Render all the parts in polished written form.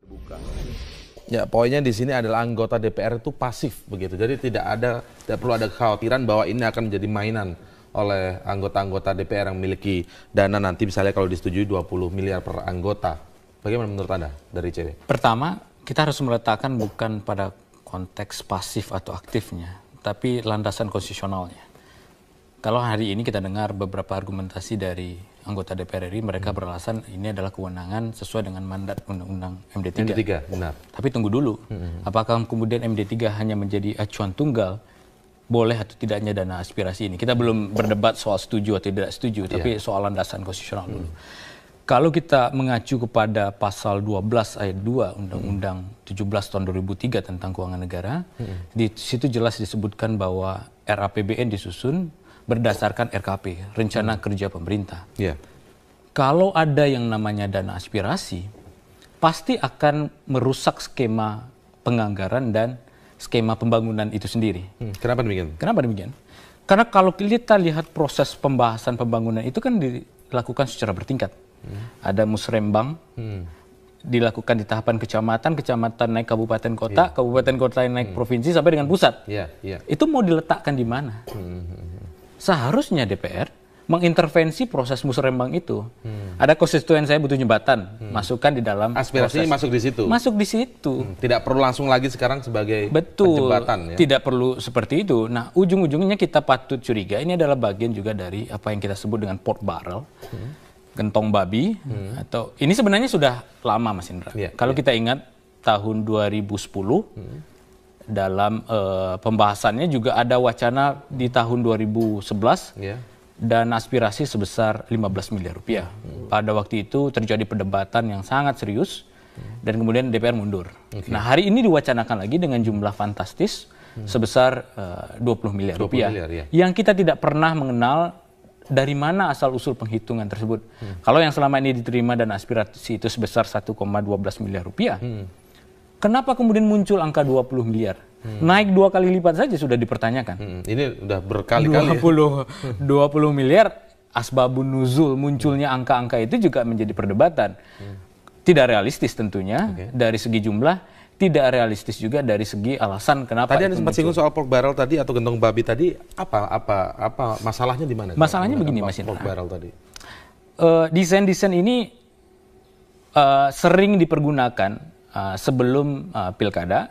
Buka. Ya, poinnya di sini adalah anggota DPR itu pasif begitu. Jadi tidak perlu ada kekhawatiran bahwa ini akan menjadi mainan oleh anggota-anggota DPR yang memiliki dana nanti misalnya kalau disetujui 20 miliar per anggota. Bagaimana menurut Anda dari ICW? Pertama, kita harus meletakkan bukan pada konteks pasif atau aktifnya, tapi landasan konstitusionalnya. Kalau hari ini kita dengar beberapa argumentasi dari anggota DPR RI, mereka beralasan ini adalah kewenangan sesuai dengan mandat Undang-Undang MD3. MD3, benar. Tapi tunggu dulu, apakah kemudian MD3 hanya menjadi acuan tunggal, boleh atau tidaknya dana aspirasi ini? Kita belum berdebat soal setuju atau tidak setuju, tapi soal landasan konstitusional dulu. Kalau kita mengacu kepada pasal 12 ayat 2 Undang-Undang 17 tahun 2003 tentang keuangan negara, di situ jelas disebutkan bahwa RAPBN disusun berdasarkan RKP, Rencana Kerja Pemerintah. Kalau ada yang namanya dana aspirasi, pasti akan merusak skema penganggaran dan skema pembangunan itu sendiri. Kenapa demikian? Kenapa demikian? Karena kalau kita lihat proses pembahasan pembangunan itu kan dilakukan secara bertingkat. Ada musrembang, dilakukan di tahapan kecamatan, kecamatan naik kabupaten kota, kabupaten kota naik provinsi sampai dengan pusat. Itu mau diletakkan di mana? Seharusnya DPR mengintervensi proses musrembang itu. Ada konstituen saya butuh jembatan, masukkan di dalam aspirasi masuk di situ. Masuk di situ. Tidak perlu langsung lagi sekarang sebagai jembatan. Ya? Tidak perlu seperti itu. Nah, ujung-ujungnya kita patut curiga ini adalah bagian juga dari apa yang kita sebut dengan pork barrel, gentong babi. Atau ini sebenarnya sudah lama, Mas Indra. Kalau kita ingat tahun 2010. Dalam pembahasannya juga ada wacana di tahun 2011 dan aspirasi sebesar 15 miliar rupiah. Pada waktu itu terjadi perdebatan yang sangat serius dan kemudian DPR mundur. Nah, hari ini diwacanakan lagi dengan jumlah fantastis sebesar 20 miliar rupiah. Yang kita tidak pernah mengenal dari mana asal-usul penghitungan tersebut. Kalau yang selama ini diterima dan aspirasi itu sebesar 1,12 miliar rupiah. Kenapa kemudian muncul angka 20 miliar? Naik 2 kali lipat saja sudah dipertanyakan. Ini udah berkali-kali. 20 miliar, asbabun nuzul munculnya angka-angka itu juga menjadi perdebatan. Tidak realistis tentunya dari segi jumlah, tidak realistis juga dari segi alasan kenapa. Tadi Anda sempat singgung soal pork barrel tadi atau gentong babi tadi, apa masalahnya di mana? Masalahnya begini, Mas Indra. Pork barrel tadi. Desain-desain ini sering dipergunakan sebelum pilkada,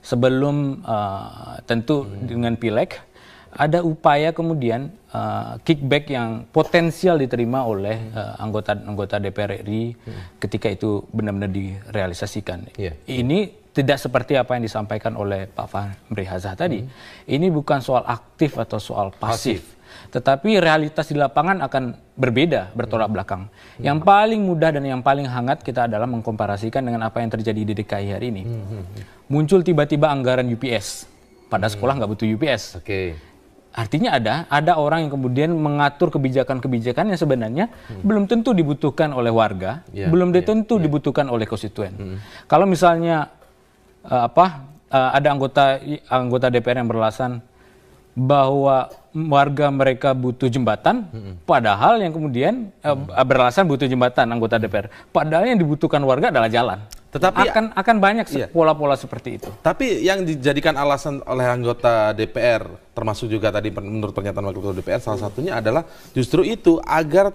sebelum tentu dengan pileg, ada upaya kemudian kickback yang potensial diterima oleh anggota DPR RI ketika itu benar-benar direalisasikan. Ini tidak seperti apa yang disampaikan oleh Pak Fahri Hamzah tadi. Ini bukan soal aktif atau soal pasif. Tetapi realitas di lapangan akan berbeda, bertolak belakang. Yang paling mudah dan yang paling hangat kita adalah mengkomparasikan dengan apa yang terjadi di DKI hari ini. Muncul tiba-tiba anggaran UPS. Pada sekolah nggak butuh UPS. Artinya ada orang yang kemudian mengatur kebijakan-kebijakan yang sebenarnya belum tentu dibutuhkan oleh warga, belum tentu dibutuhkan oleh konstituen. Kalau misalnya ada anggota DPR yang beralasan bahwa warga mereka butuh jembatan, padahal yang kemudian beralasan butuh jembatan anggota DPR, padahal yang dibutuhkan warga adalah jalan. Tetapi akan banyak pola-pola seperti itu. Tapi yang dijadikan alasan oleh anggota DPR, termasuk juga tadi menurut pernyataan Wakil Ketua DPR, salah satunya adalah justru itu agar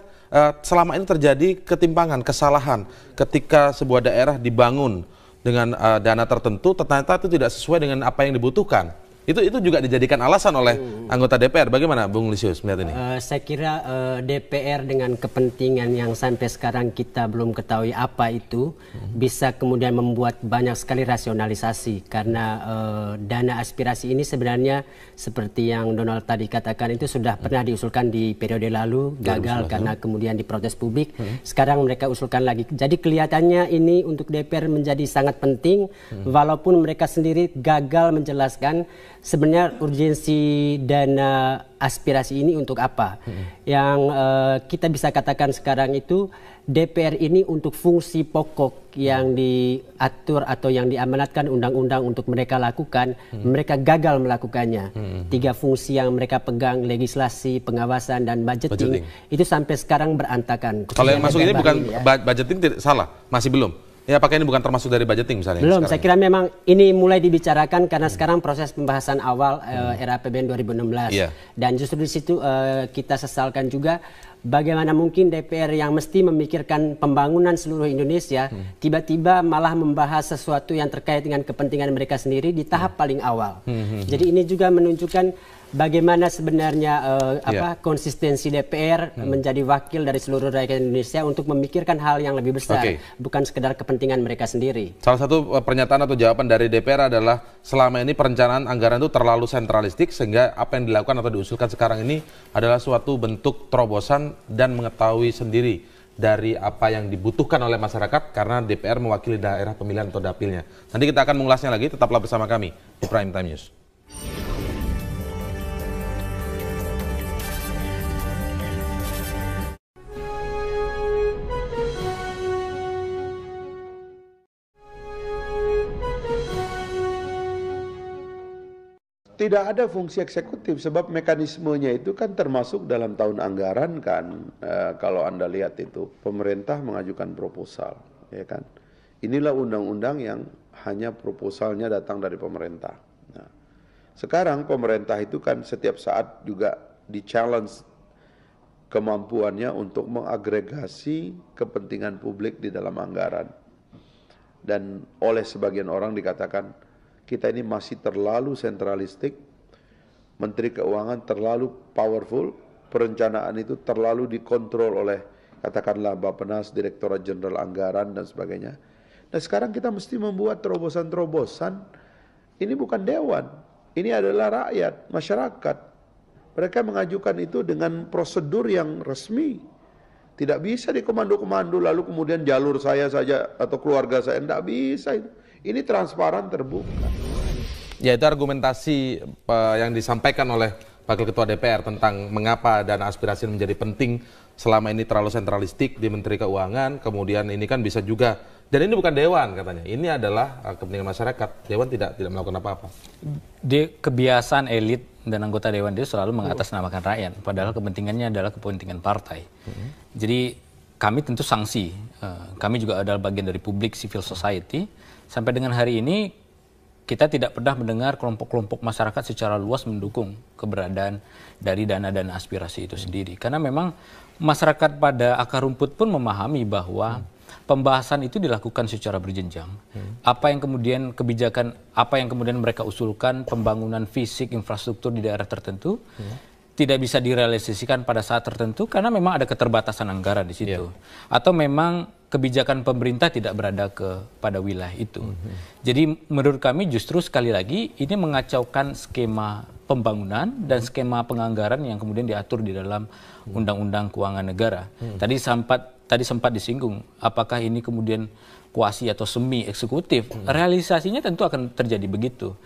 selama ini terjadi ketimpangan, kesalahan ketika sebuah daerah dibangun dengan dana tertentu, ternyata itu tidak sesuai dengan apa yang dibutuhkan. Itu juga dijadikan alasan oleh anggota DPR. Bagaimana Bung Lisius melihat ini? Saya kira DPR dengan kepentingan yang sampai sekarang kita belum ketahui apa itu, bisa kemudian membuat banyak sekali rasionalisasi. Karena dana aspirasi ini sebenarnya seperti yang Donald tadi katakan itu sudah pernah diusulkan di periode lalu, gagal karena kemudian diprotes publik. Sekarang mereka usulkan lagi. Jadi kelihatannya ini untuk DPR menjadi sangat penting, walaupun mereka sendiri gagal menjelaskan sebenarnya urgensi dana aspirasi ini untuk apa. Yang kita bisa katakan sekarang itu DPR ini untuk fungsi pokok yang diatur atau yang diamanatkan undang-undang untuk mereka lakukan, mereka gagal melakukannya. 3 fungsi yang mereka pegang, legislasi, pengawasan, dan budgeting. Itu sampai sekarang berantakan. Kalau yang masuk ini bukan budgeting, salah, masih belum? Ya, apakah ini bukan termasuk dari budgeting misalnya? Belum, saya kira memang ini mulai dibicarakan karena sekarang proses pembahasan awal RAPBN 2016. Dan justru di situ kita sesalkan juga bagaimana mungkin DPR yang mesti memikirkan pembangunan seluruh Indonesia tiba-tiba malah membahas sesuatu yang terkait dengan kepentingan mereka sendiri di tahap paling awal. Jadi ini juga menunjukkan bagaimana sebenarnya konsistensi DPR menjadi wakil dari seluruh rakyat Indonesia untuk memikirkan hal yang lebih besar, bukan sekedar kepentingan mereka sendiri. Salah satu pernyataan atau jawaban dari DPR adalah selama ini perencanaan anggaran itu terlalu sentralistik sehingga apa yang dilakukan atau diusulkan sekarang ini adalah suatu bentuk terobosan dan mengetahui sendiri dari apa yang dibutuhkan oleh masyarakat karena DPR mewakili daerah pemilihan atau dapilnya. Nanti kita akan mengulasnya lagi, tetaplah bersama kami di Prime Time News. Tidak ada fungsi eksekutif sebab mekanismenya itu kan termasuk dalam tahun anggaran kan. Kalau Anda lihat itu pemerintah mengajukan proposal, ya kan. Inilah undang-undang yang hanya proposalnya datang dari pemerintah. Nah, sekarang pemerintah itu kan setiap saat juga di-challenge kemampuannya untuk mengagregasi kepentingan publik di dalam anggaran. Dan oleh sebagian orang dikatakan kita ini masih terlalu sentralistik, Menteri Keuangan terlalu powerful, perencanaan itu terlalu dikontrol oleh katakanlah Bappenas, Direktorat Jenderal Anggaran dan sebagainya. Nah sekarang kita mesti membuat terobosan-terobosan, ini bukan dewan, ini adalah rakyat, masyarakat. Mereka mengajukan itu dengan prosedur yang resmi. Tidak bisa dikomando-komando lalu kemudian jalur saya saja atau keluarga saya, tidak bisa itu. Ini transparan terbuka. Ya, itu argumentasi yang disampaikan oleh Wakil Ketua DPR tentang mengapa dana aspirasi menjadi penting selama ini terlalu sentralistik di Menteri Keuangan. Kemudian ini kan bisa juga, dan ini bukan dewan katanya, ini adalah kepentingan masyarakat. Dewan tidak melakukan apa-apa. Kebiasaan elit dan anggota dewan itu selalu mengatasnamakan rakyat, padahal kepentingannya adalah kepentingan partai. Jadi kami tentu sanksi. Kami juga adalah bagian dari publik, civil society. Sampai dengan hari ini kita tidak pernah mendengar kelompok-kelompok masyarakat secara luas mendukung keberadaan dari dana-dana aspirasi itu sendiri. Karena memang masyarakat pada akar rumput pun memahami bahwa pembahasan itu dilakukan secara berjenjang. Apa yang kemudian kebijakan, apa yang kemudian mereka usulkan, pembangunan fisik, infrastruktur di daerah tertentu, tidak bisa direalisasikan pada saat tertentu karena memang ada keterbatasan anggaran di situ. Atau memang kebijakan pemerintah tidak berada pada wilayah itu. Jadi menurut kami justru sekali lagi ini mengacaukan skema pembangunan dan skema penganggaran yang kemudian diatur di dalam Undang-Undang Keuangan Negara. Tadi sempat disinggung apakah ini kemudian kuasi atau semi eksekutif. Realisasinya tentu akan terjadi begitu.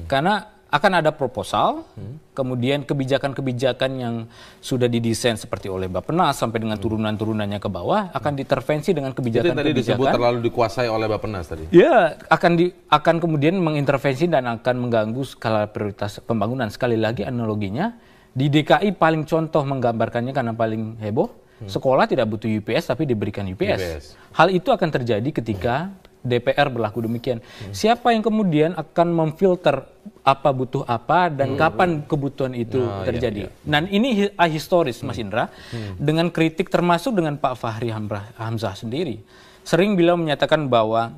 Karena akan ada proposal, kemudian kebijakan-kebijakan yang sudah didesain seperti oleh Bappenas sampai dengan turunan-turunannya ke bawah akan diintervensi dengan kebijakan-kebijakan. Itu tadi disebut terlalu dikuasai oleh Bappenas tadi. Ya, akan kemudian mengintervensi dan akan mengganggu skala prioritas pembangunan. Sekali lagi analoginya di DKI paling contoh menggambarkannya karena paling heboh, sekolah tidak butuh UPS tapi diberikan UPS. Hal itu akan terjadi ketika DPR berlaku demikian. Siapa yang kemudian akan memfilter apa butuh apa dan kapan kebutuhan itu terjadi. Dan ini historis Mas Indra, dengan kritik termasuk dengan Pak Fahri Hamzah sendiri. Sering beliau menyatakan bahwa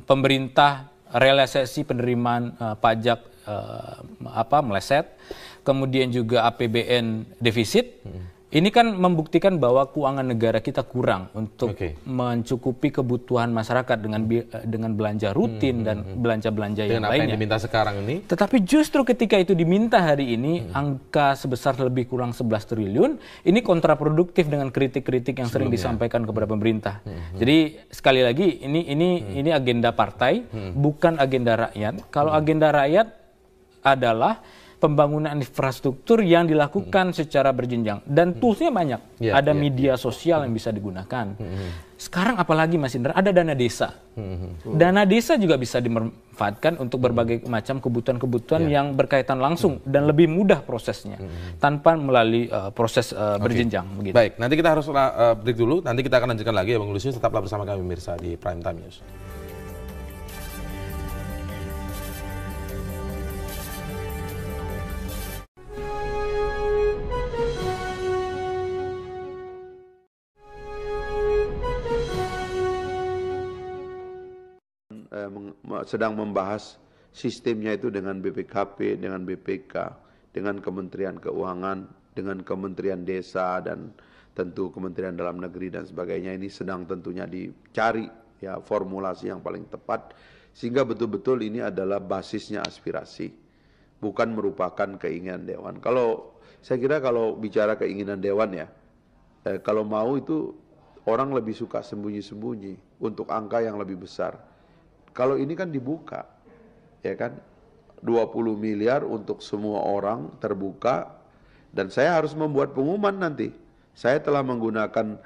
pemerintah realisasi penerimaan pajak meleset, kemudian juga APBN defisit. Ini kan membuktikan bahwa keuangan negara kita kurang untuk mencukupi kebutuhan masyarakat dengan belanja rutin dan belanja-belanja yang lainnya. Dengan apa yang diminta sekarang ini? Tetapi justru ketika itu diminta hari ini, angka sebesar lebih kurang 11 triliun, ini kontraproduktif dengan kritik-kritik yang sering disampaikan kepada pemerintah. Jadi sekali lagi, ini agenda partai, bukan agenda rakyat. Kalau agenda rakyat adalah pembangunan infrastruktur yang dilakukan secara berjenjang dan toolsnya banyak. Ada media sosial yang bisa digunakan. Sekarang apalagi Mas Indra, ada dana desa. Dana desa juga bisa dimanfaatkan untuk berbagai macam kebutuhan-kebutuhan yang berkaitan langsung dan lebih mudah prosesnya tanpa melalui proses berjenjang. Begitu. Baik, nanti kita harus break dulu. Nanti kita akan lanjutkan lagi ya Bang Lusius. Tetaplah bersama kami pemirsa di Prime Time News. Sedang membahas sistemnya itu dengan BPKP, dengan BPK, dengan Kementerian Keuangan, dengan Kementerian Desa dan tentu Kementerian Dalam Negeri dan sebagainya. Ini sedang tentunya dicari ya formulasi yang paling tepat sehingga betul-betul ini adalah basisnya aspirasi, bukan merupakan keinginan dewan. Saya kira kalau bicara keinginan dewan ya, kalau mau itu orang lebih suka sembunyi-sembunyi untuk angka yang lebih besar. Kalau ini kan dibuka, ya kan, 20 miliar untuk semua orang terbuka, dan saya harus membuat pengumuman nanti. Saya telah menggunakan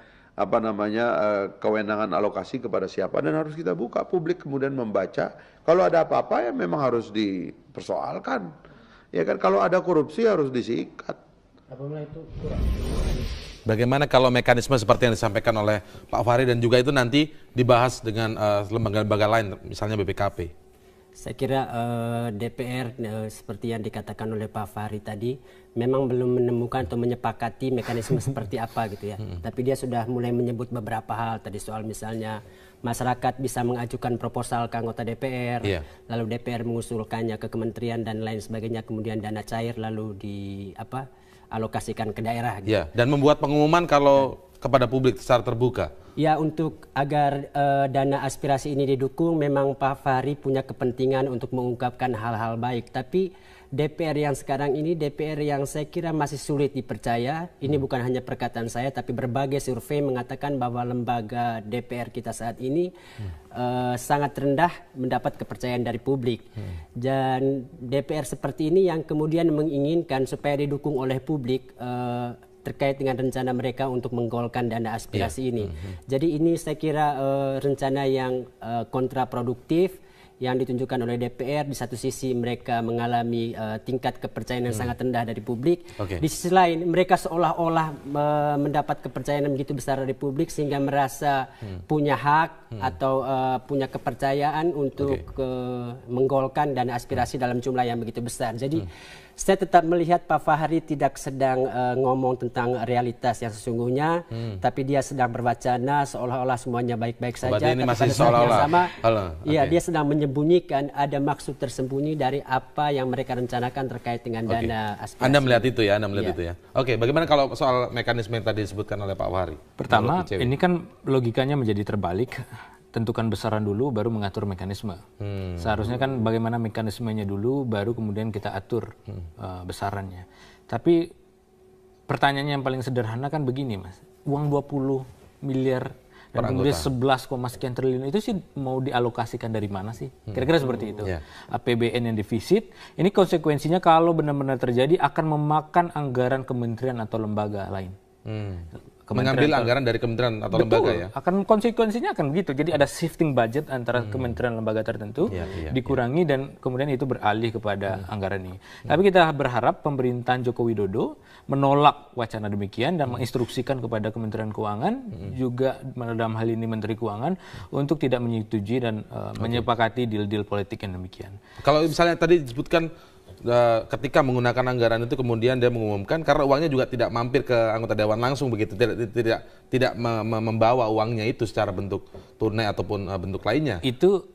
kewenangan alokasi kepada siapa dan harus kita buka, publik kemudian membaca. Kalau ada apa-apa ya memang harus dipersoalkan, ya kan. Kalau ada korupsi harus disikat. Apabila itu kurang. Bagaimana kalau mekanisme seperti yang disampaikan oleh Pak Fahri dan juga itu nanti dibahas dengan lembaga-lembaga lain, misalnya BPKP? Saya kira DPR seperti yang dikatakan oleh Pak Fahri tadi memang belum menemukan atau menyepakati mekanisme seperti apa gitu ya. Tapi dia sudah mulai menyebut beberapa hal tadi, soal misalnya masyarakat bisa mengajukan proposal ke anggota DPR, lalu DPR mengusulkannya ke kementerian dan lain sebagainya, kemudian dana cair lalu alokasikan ke daerah. Gitu. Ya, dan membuat pengumuman kalau kepada publik secara terbuka. Ya, untuk agar dana aspirasi ini didukung, memang Pak Fahri punya kepentingan untuk mengungkapkan hal-hal baik. Tapi DPR yang sekarang ini, DPR yang saya kira masih sulit dipercaya. Ini bukan hanya perkataan saya, tapi berbagai survei mengatakan bahwa lembaga DPR kita saat ini sangat rendah mendapat kepercayaan dari publik. Dan DPR seperti ini yang kemudian menginginkan supaya didukung oleh publik terkait dengan rencana mereka untuk menggolkan dana aspirasi ini. Jadi ini saya kira rencana yang kontraproduktif yang ditunjukkan oleh DPR. Di satu sisi mereka mengalami tingkat kepercayaan yang sangat rendah dari publik. Di sisi lain mereka seolah-olah mendapat kepercayaan yang begitu besar dari publik sehingga merasa punya hak atau punya kepercayaan untuk menggolkan dana aspirasi dalam jumlah yang begitu besar. Jadi saya tetap melihat Pak Fahri tidak sedang ngomong tentang realitas yang sesungguhnya, tapi dia sedang berwacana seolah-olah semuanya baik-baik saja. Berarti ini tapi masih pada saat yang sama, dia sedang menyembunyikan ada maksud tersembunyi dari apa yang mereka rencanakan terkait dengan dana aspirasi. Anda melihat itu ya, itu ya. Oke, bagaimana kalau soal mekanisme yang tadi disebutkan oleh Pak Fahri? Pertama, ini kan logikanya menjadi terbalik. Tentukan besaran dulu, baru mengatur mekanisme. Seharusnya kan bagaimana mekanismenya dulu, baru kemudian kita atur besarannya. Tapi pertanyaannya yang paling sederhana kan begini, Mas. Uang 20 miliar dan kemudian 11, sekian triliun itu sih mau dialokasikan dari mana sih? Kira-kira seperti itu. APBN yang defisit, ini konsekuensinya kalau benar-benar terjadi akan memakan anggaran kementerian atau lembaga lain. Mengambil anggaran dari kementerian atau lembaga ya? Akan konsekuensinya akan begitu. Jadi ada shifting budget antara kementerian lembaga tertentu dikurangi dan kemudian itu beralih kepada anggaran ini. Tapi kita berharap pemerintahan Joko Widodo menolak wacana demikian dan menginstruksikan kepada Kementerian Keuangan juga dalam hal ini Menteri Keuangan untuk tidak menyetujui dan menyepakati deal-deal politik yang demikian. Kalau misalnya tadi disebutkan ketika menggunakan anggaran itu kemudian dia mengumumkan karena uangnya juga tidak mampir ke anggota dewan langsung begitu, tidak membawa uangnya itu secara bentuk tunai ataupun bentuk lainnya. Itu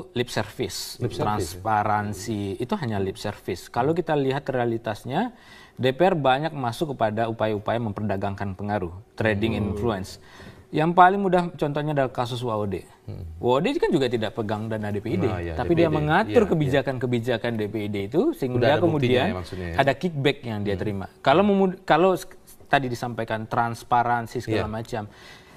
lip service, transparansi, itu hanya lip service. Kalau kita lihat realitasnya, DPR banyak masuk kepada upaya-upaya memperdagangkan pengaruh, trading influence. Yang paling mudah contohnya adalah kasus WOD. WOD kan juga tidak pegang dana DPID, tapi dia mengatur kebijakan-kebijakan DPID itu sehingga kemudian ada kickback yang dia terima. Kalau tadi disampaikan transparansi segala macam,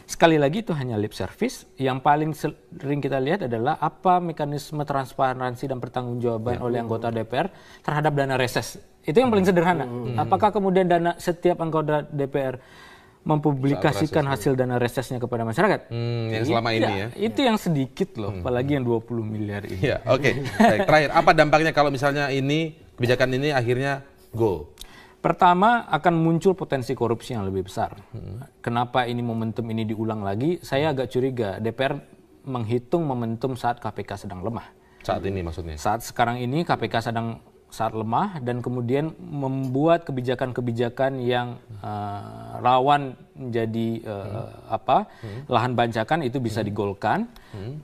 sekali lagi itu hanya lip service. Yang paling sering kita lihat adalah apa mekanisme transparansi dan pertanggungjawaban oleh anggota DPR terhadap dana reses. Itu yang paling sederhana. Apakah kemudian dana setiap anggota DPR mempublikasikan hasil dana resesnya kepada masyarakat. Yang selama ini ya. Itu yang sedikit loh, apalagi yang 20 miliar ini. Ya, oke. Baik, terakhir, apa dampaknya kalau misalnya kebijakan ini akhirnya go? Pertama, akan muncul potensi korupsi yang lebih besar. Kenapa ini momentum ini diulang lagi? Saya agak curiga DPR menghitung momentum saat KPK sedang lemah. Saat ini maksudnya? Saat sekarang ini KPK saat lemah dan kemudian membuat kebijakan-kebijakan yang rawan menjadi lahan bancakan itu bisa digolkan,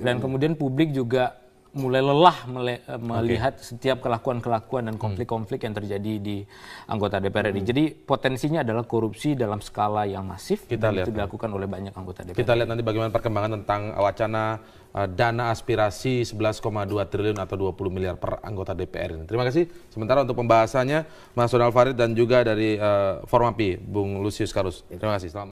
dan kemudian publik juga mulai lelah melihat setiap kelakuan-kelakuan dan konflik-konflik yang terjadi di anggota DPR RI. Jadi potensinya adalah korupsi dalam skala yang masif dan itu dilakukan oleh banyak anggota DPR. Kita lihat nanti bagaimana perkembangan tentang wacana dana aspirasi 11,2 triliun atau 20 miliar per anggota DPR ini. Terima kasih. Sementara untuk pembahasannya Mas Donald Farid dan juga dari Formapi, Bung Lusius Karus. Terima kasih. Selamat.